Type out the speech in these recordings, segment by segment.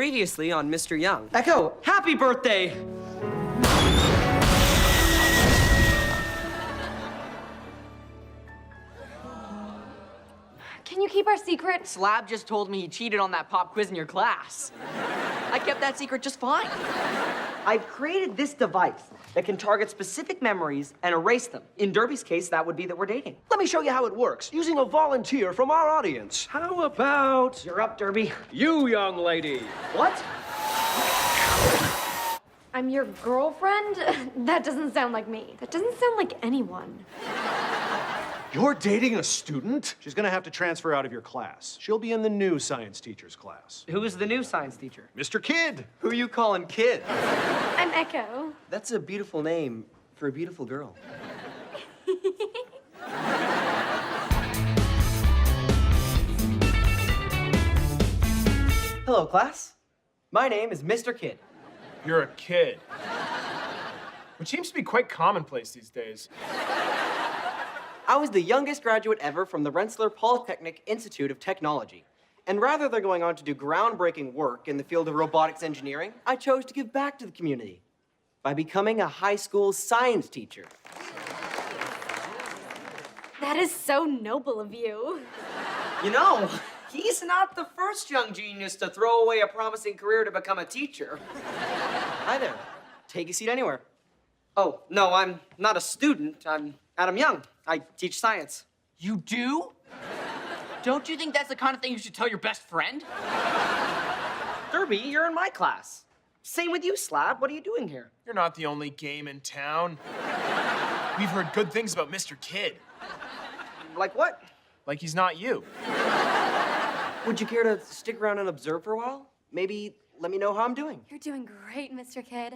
Previously on Mr. Young. Echo, happy birthday! Can you keep our secret? Slab just told me he cheated on that pop quiz in your class. I kept that secret just fine. I've created this device that can target specific memories and erase them. In Derby's case, that would be that we're dating. Let me show you how it works, using a volunteer from our audience. How about You're up, Derby. you, young lady? What? I'm your girlfriend? That doesn't sound like me. That doesn't sound like anyone. You're dating a student? She's gonna have to transfer out of your class. She'll be in the new science teacher's class. Who's the new science teacher? Mr. Kidd. Who you calling kid? I'm Echo. That's a beautiful name for a beautiful girl. Hello, class. My name is Mr. Kidd. You're a kid. Which seems to be quite commonplace these days. I was the youngest graduate ever from the Rensselaer Polytechnic Institute of Technology. And rather than going on to do groundbreaking work in the field of robotics engineering, I chose to give back to the community by becoming a high school science teacher. That is so noble of you. You know, he's not the first young genius to throw away a promising career to become a teacher. Hi there. Take a seat anywhere. Oh, no, I'm not a student. I'm Adam Young. I teach science. You do? Don't you think that's the kind of thing you should tell your best friend? Derby, you're in my class. Same with you, Slab. What are you doing here? You're not the only game in town. We've heard good things about Mr. Kidd. Like what? Like he's not you. Would you care to stick around and observe for a while? Maybe let me know how I'm doing. You're doing great, Mr. Kidd.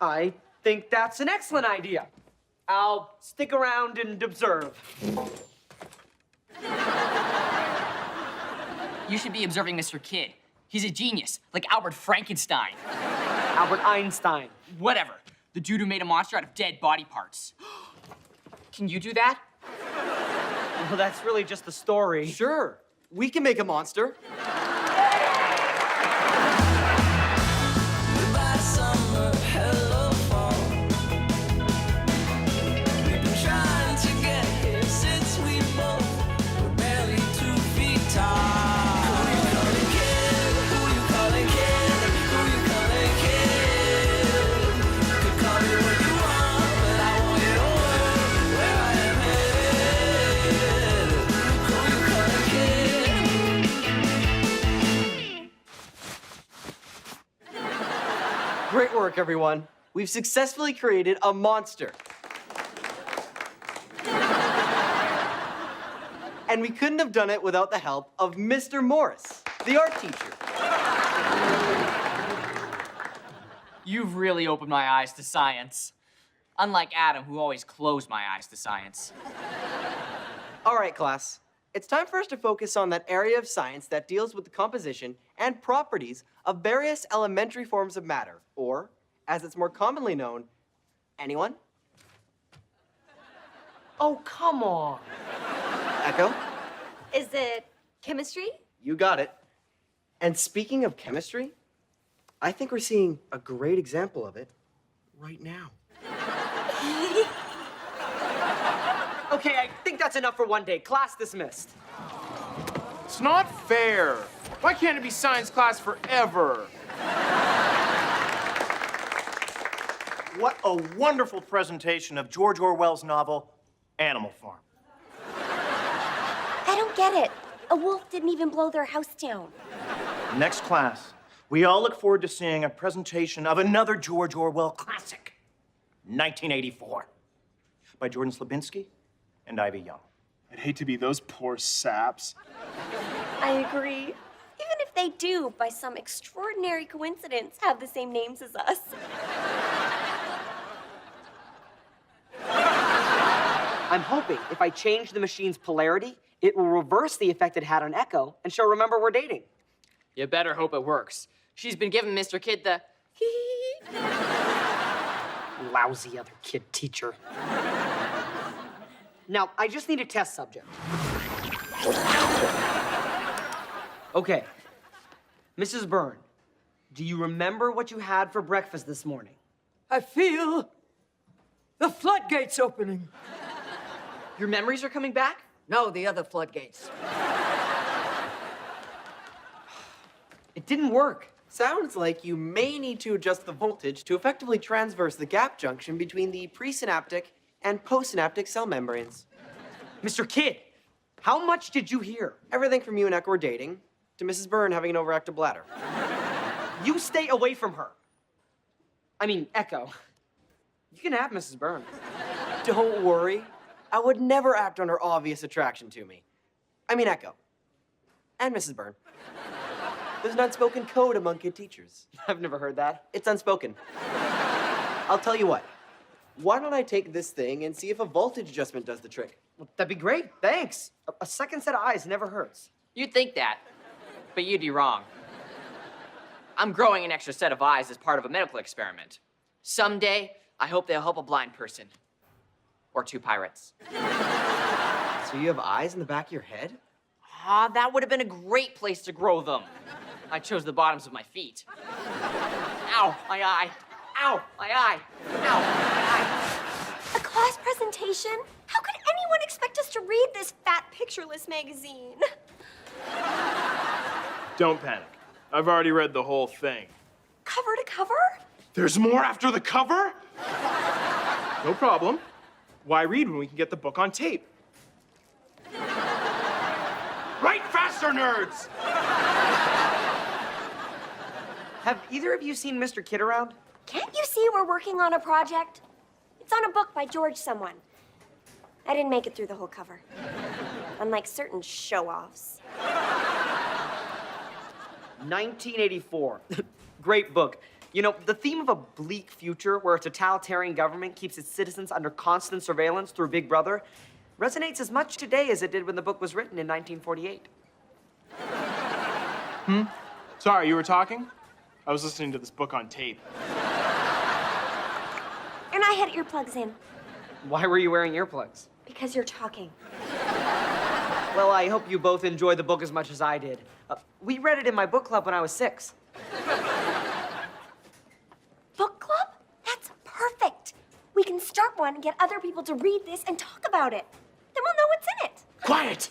I think that's an excellent idea. I'll stick around and observe. You should be observing Mr. Kidd. He's a genius, like Albert Frankenstein. Albert Einstein. Whatever. The dude who made a monster out of dead body parts. Can you do that? Well, that's really just the story. Sure. We can make a monster. Great work, everyone. We've successfully created a monster. And we couldn't have done it without the help of Mr. Morris, the art teacher. You've really opened my eyes to science. Unlike Adam, who always closed my eyes to science. All right, class. It's time for us to focus on that area of science that deals with the composition and properties of various elementary forms of matter, or, as it's more commonly known, anyone? Oh, come on. Echo? Is it chemistry? You got it. And speaking of chemistry, I think we're seeing a great example of it right now. Okay, I think that's enough for one day. Class dismissed. It's not fair. Why can't it be science class forever? What a wonderful presentation of George Orwell's novel, Animal Farm. I don't get it. A wolf didn't even blow their house down. Next class, we all look forward to seeing a presentation of another George Orwell classic, 1984, by Jordan Slabinski and Ivy Young. I'd hate to be those poor saps. I agree. Even if they do, by some extraordinary coincidence, have the same names as us. I'm hoping if I change the machine's polarity, it will reverse the effect it had on Echo, and she'll remember we're dating. You better hope it works. She's been giving Mr. Kidd the hee-hee. Lousy other kid teacher. Now, I just need a test subject. Okay. Mrs. Byrne, do you remember what you had for breakfast this morning? I feel the floodgates opening. Your memories are coming back? No, the other floodgates. It didn't work. Sounds like you may need to adjust the voltage to effectively transverse the gap junction between the presynaptic and postsynaptic cell membranes. Mr. Kidd, how much did you hear? Everything from you and Echo are dating, to Mrs. Byrne having an overactive bladder. You stay away from her. I mean, Echo. You can have Mrs. Byrne. Don't worry. I would never act on her obvious attraction to me. I mean, Echo. And Mrs. Byrne. There's an unspoken code among kid teachers. I've never heard that. It's unspoken. I'll tell you what. Why don't I take this thing and see if a voltage adjustment does the trick? Well, that'd be great. Thanks. A second set of eyes never hurts. You'd think that, but you'd be wrong. I'm growing an extra set of eyes as part of a medical experiment. Someday, I hope they'll help a blind person. Or two pirates. So you have eyes in the back of your head? Ah, that would have been a great place to grow them. I chose the bottoms of my feet. Ow, my eye. Ow, my eye. Ow, my eye. A class presentation? How could anyone expect us to read this fat, pictureless magazine? Don't panic. I've already read the whole thing. Cover to cover? There's more after the cover? No problem. Why read when we can get the book on tape? Write faster, nerds! Have either of you seen Mr. Kidd around? Can't you see we're working on a project? It's on a book by George someone. I didn't make it through the whole cover. Unlike certain show-offs. 1984. Great book. You know, the theme of a bleak future where a totalitarian government keeps its citizens under constant surveillance through Big Brother resonates as much today as it did when the book was written in 1948. Sorry, you were talking? I was listening to this book on tape. And I had earplugs in. Why were you wearing earplugs? Because you're talking. Well, I hope you both enjoyed the book as much as I did. We read it in my book club when I was 6. Book club? That's perfect. We can start one and get other people to read this and talk about it. Then we'll know what's in it. Quiet!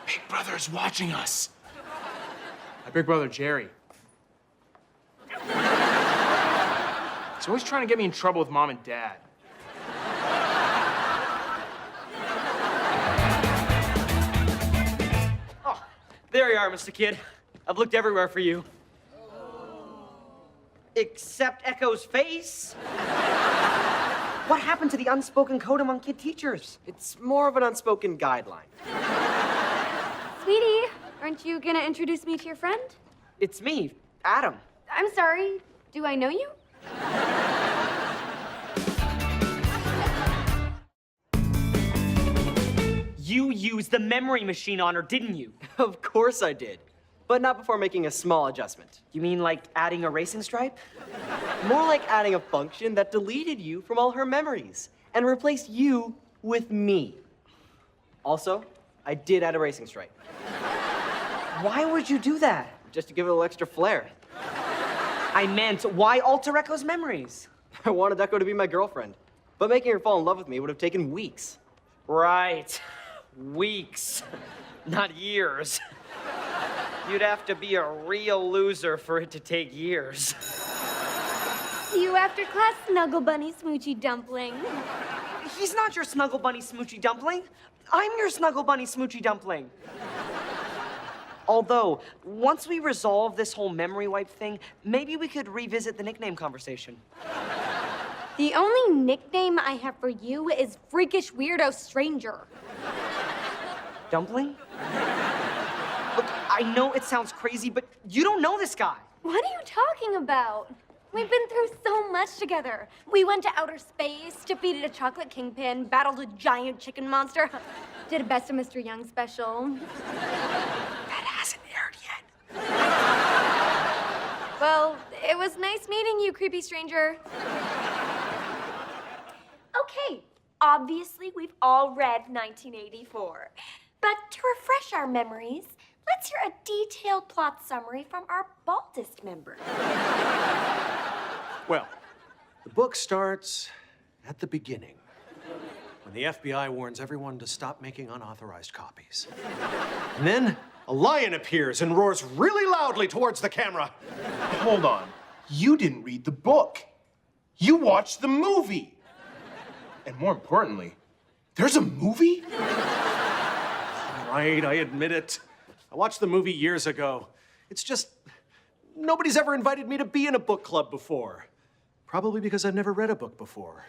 Big Brother's watching us. My big brother, Jerry. He's always trying to get me in trouble with Mom and Dad. Oh, there you are, Mr. Kidd. I've looked everywhere for you. Except Echo's face. What happened to the unspoken code among kid teachers? It's more of an unspoken guideline. Sweetie, aren't you gonna introduce me to your friend? It's me, Adam. I'm sorry. Do I know you? You used the memory machine on her, didn't you? Of course I did. But not before making a small adjustment. You mean like adding a racing stripe? More like adding a function that deleted you from all her memories and replaced you with me. Also, I did add a racing stripe. Why would you do that? Just to give it a little extra flair. I meant, why alter Echo's memories? I wanted Echo to be my girlfriend, but making her fall in love with me would have taken weeks. Right. Weeks, not years. You'd have to be a real loser for it to take years. See you after class, Snuggle Bunny Smoochy Dumpling. He's not your Snuggle Bunny Smoochy Dumpling. I'm your Snuggle Bunny Smoochy Dumpling. Although, once we resolve this whole memory wipe thing, maybe we could revisit the nickname conversation. The only nickname I have for you is Freakish Weirdo Stranger. Dumpling? Look, I know it sounds crazy, but you don't know this guy. What are you talking about? We've been through so much together. We went to outer space, defeated a chocolate kingpin, battled a giant chicken monster, did a Best of Mr. Young special. That hasn't aired yet. Well, it was nice meeting you, creepy stranger. Okay, obviously we've all read 1984. But to refresh our memories, Let's hear a detailed plot summary from our baldest member. Well, the book starts at the beginning, when the FBI warns everyone to stop making unauthorized copies. And then a lion appears and roars really loudly towards the camera. Hold on. You didn't read the book. You watched the movie. And more importantly, there's a movie? Right, I admit it. I watched the movie years ago. It's just, nobody's ever invited me to be in a book club before. Probably because I've never read a book before.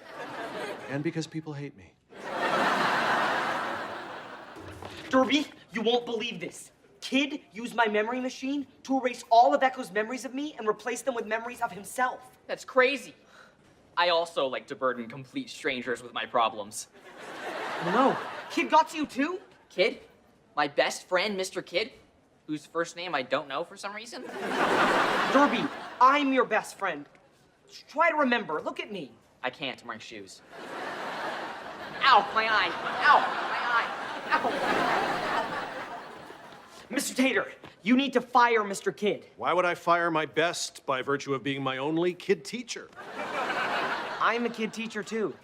And because people hate me. Derby, you won't believe this. Kid used my memory machine to erase all of Echo's memories of me and replace them with memories of himself. That's crazy. I also like to burden complete strangers with my problems. Oh no, Kid got to you too? Kid? My best friend, Mr. Kid, whose first name I don't know for some reason? Derby, I'm your best friend. Try to remember, look at me. I can't, I'm wearing shoes. Ow, my eye. Ow, my eye. Ow. Mr. Tater, you need to fire Mr. Kid. Why would I fire my best by virtue of being my only kid teacher? I'm a kid teacher too.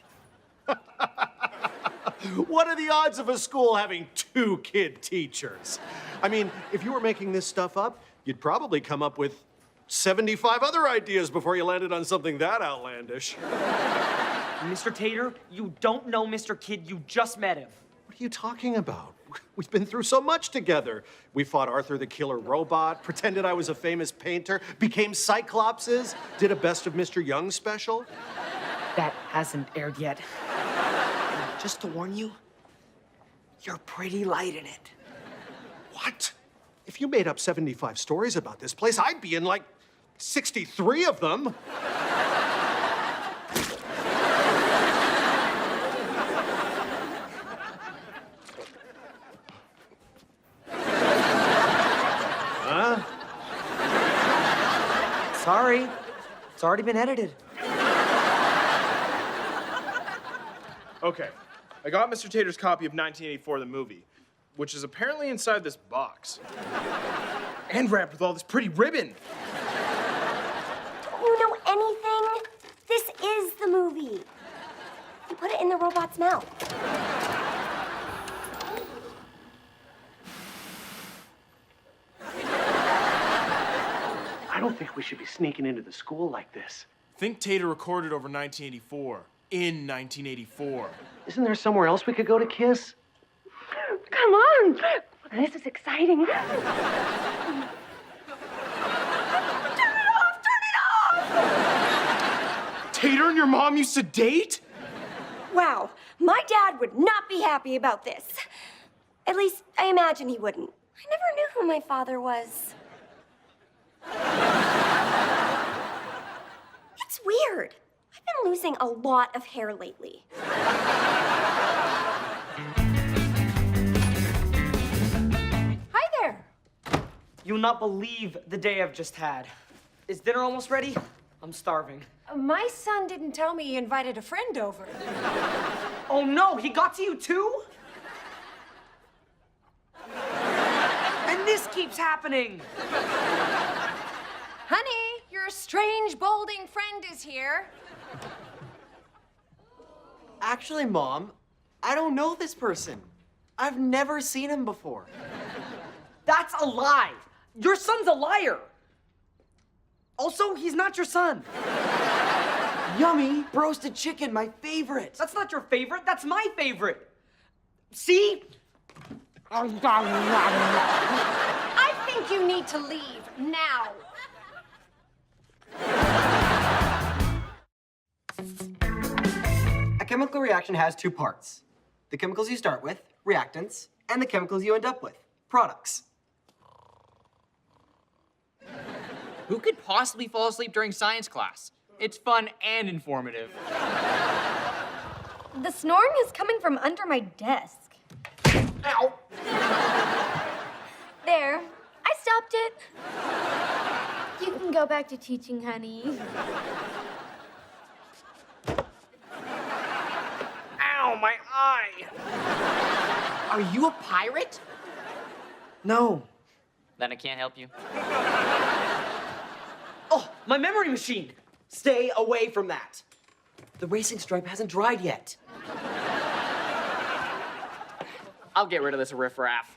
What are the odds of a school having 2 kid teachers? I mean, if you were making this stuff up, you'd probably come up with 75 other ideas before you landed on something that outlandish. Mr. Tater, you don't know Mr. Kid, you just met him. What are you talking about? We've been through so much together. We fought Arthur the Killer Robot, pretended I was a famous painter, became Cyclopses, did a Best of Mr. Young special. That hasn't aired yet. Just to warn you, you're pretty light in it. What? If you made up 75 stories about this place, I'd be in like 63 of them. Huh? Sorry, it's already been edited. Okay, I got Mr. Tater's copy of 1984, the movie, which is apparently inside this box. And wrapped with all this pretty ribbon. Don't you know anything? This is the movie. You put it in the robot's mouth. I don't think we should be sneaking into the school like this. Think Tater recorded over 1984. In 1984. Isn't there somewhere else we could go to kiss? Come on. This is exciting. Tater and your mom used to date? Wow, my dad would not be happy about this. At least, I imagine he wouldn't. I never knew who my father was. It's weird. I've been losing a lot of hair lately. Hi there. You'll not believe the day I've just had. Is dinner almost ready? I'm starving. My son didn't tell me he invited a friend over. Oh no, he got to you too? And this keeps happening. Honey, your strange, balding friend is here. Actually, Mom, I don't know this person. I've never seen him before. That's a lie. Your son's a liar. Also, he's not your son. Yummy roasted chicken, my favorite. That's not your favorite, that's my favorite. See? I think you need to leave now. A chemical reaction has 2 parts. The chemicals you start with, reactants, and the chemicals you end up with, products. Who could possibly fall asleep during science class? It's fun and informative. The snoring is coming from under my desk. Ow. There, I stopped it. You can go back to teaching, honey. Ow, my eye. Are you a pirate? No, Then I can't help you. Oh, my memory machine! Stay away from that. The racing stripe hasn't dried yet. I'll get rid of this riffraff.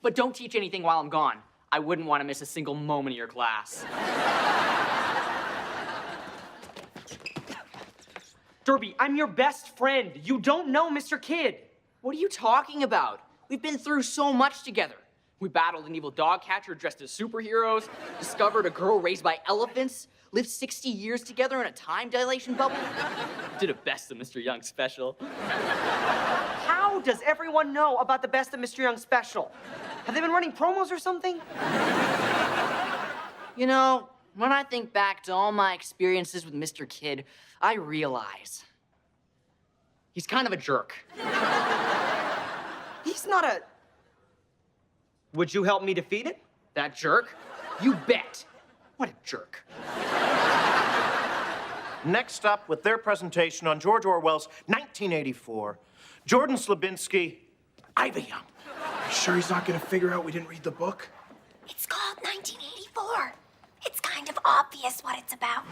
But don't teach anything while I'm gone. I wouldn't want to miss a single moment of your class. Derby, I'm your best friend. You don't know Mr. Kidd. What are you talking about? We've been through so much together. We battled an evil dog catcher dressed as superheroes, discovered a girl raised by elephants, lived 60 years together in a time dilation bubble, did a Best of Mr. Young special. How does everyone know about the Best of Mr. Young special? Have they been running promos or something? You know, when I think back to all my experiences with Mr. Kidd, I realize he's kind of a jerk. He's not a... Would you help me defeat it? That jerk? You bet. What a jerk. Next up, with their presentation on George Orwell's 1984, Jordan Slabinski, Ivy Young. You sure he's not gonna figure out we didn't read the book? It's called 1984. It's kind of obvious what it's about.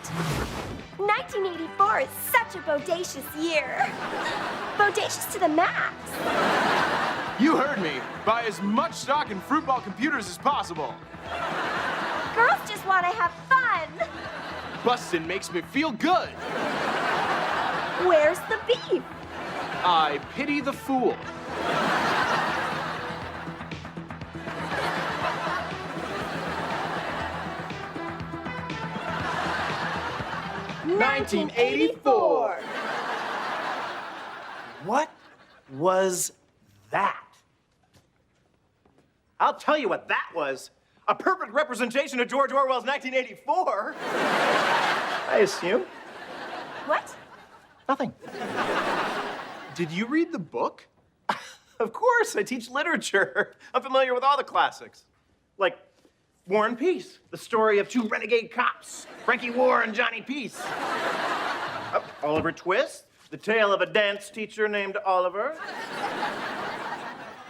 1984 is such a bodacious year. Bodacious to the max. You heard me. Buy as much stock in fruitball computers as possible. Girls just want to have fun. Bustin' makes me feel good. Where's the beef? I pity the fool. $1984. What was that? I'll tell you what that was. A perfect representation of George Orwell's 1984. I assume. What? Nothing. Did you read the book? Of course, I teach literature. I'm familiar with all the classics. Like War and Peace, the story of two renegade cops, Frankie War and Johnny Peace. Oliver Twist, the tale of a dance teacher named Oliver.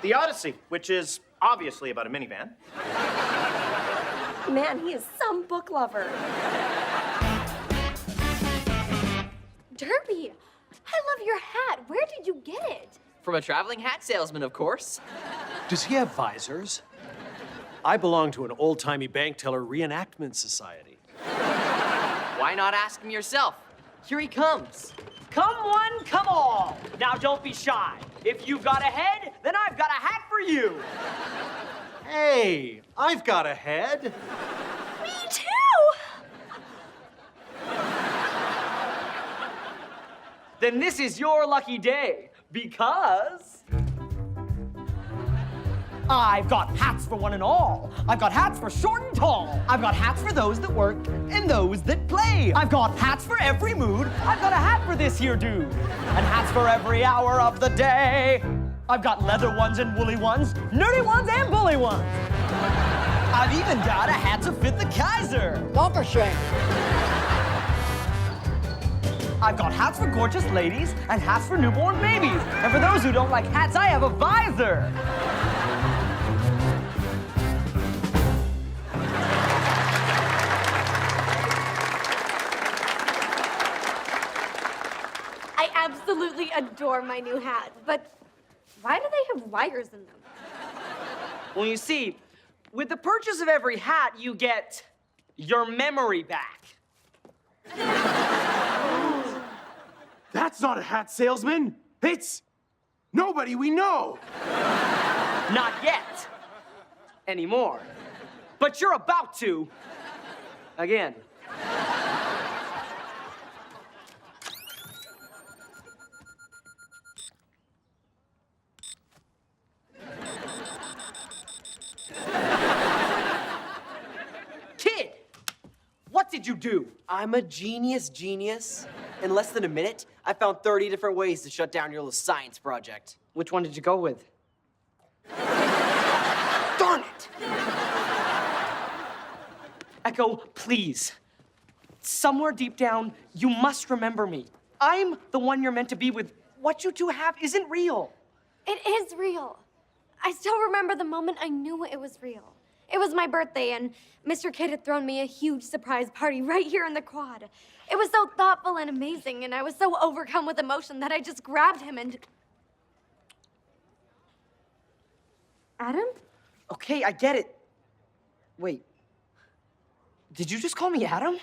The Odyssey, which is obviously about a minivan. Man, he is some book lover. Derby, I love your hat. Where did you get it? From a traveling hat salesman, of course. Does he have visors? I belong to an old-timey bank teller reenactment society. Why not ask him yourself? Here he comes. Come one, come all. Now don't be shy. If you've got a head, then I've got a hat for you. Hey, I've got a head. Me too. Then this is your lucky day, because I've got hats for one and all. I've got hats for short and tall. I've got hats for those that work and those that play. I've got hats for every mood. I've got a hat for this here dude. And hats for every hour of the day. I've got leather ones and woolly ones, nerdy ones and bully ones. I've even got a hat to fit the Kaiser. Not a shame. I've got hats for gorgeous ladies and hats for newborn babies. And for those who don't like hats, I have a visor. I absolutely adore my new hat, but why do they have wires in them? Well, you see, with the purchase of every hat, you get your memory back. That's not a hat salesman. It's nobody we know. Not yet. Anymore. But you're about to. Again. Kid! What did you do? I'm a genius. In less than a minute, I found 30 different ways to shut down your little science project. Which one did you go with? Darn it! Echo, please. Somewhere deep down, you must remember me. I'm the one you're meant to be with. What you two have isn't real. It is real. I still remember the moment I knew it was real. It was my birthday, and Mr. Kidd had thrown me a huge surprise party right here in the quad. It was so thoughtful and amazing, and I was so overcome with emotion that I just grabbed him and... Adam? Okay, I get it. Wait. Did you just call me Adam?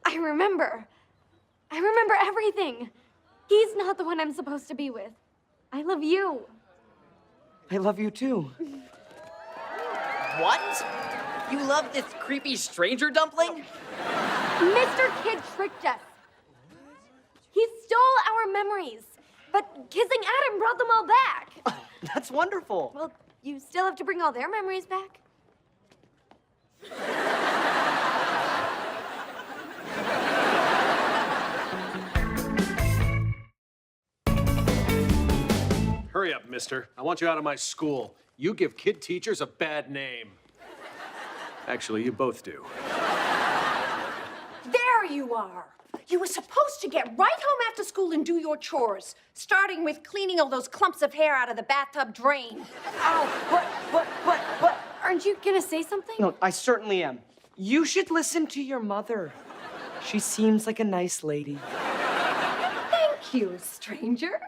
I remember. I remember everything. He's not the one I'm supposed to be with. I love you. I love you too. What? You love this creepy stranger dumpling? Mr. Kidd tricked us. He stole our memories, but kissing Adam brought them all back. That's wonderful. Well, you still have to bring all their memories back. Hurry up, mister. I want you out of my school. You give kid teachers a bad name. Actually, you both do. There you are. You were supposed to get right home after school and do your chores, starting with cleaning all those clumps of hair out of the bathtub drain. Ow, Aren't you gonna say something? No, I certainly am. You should listen to your mother. She seems like a nice lady. Thank you, stranger.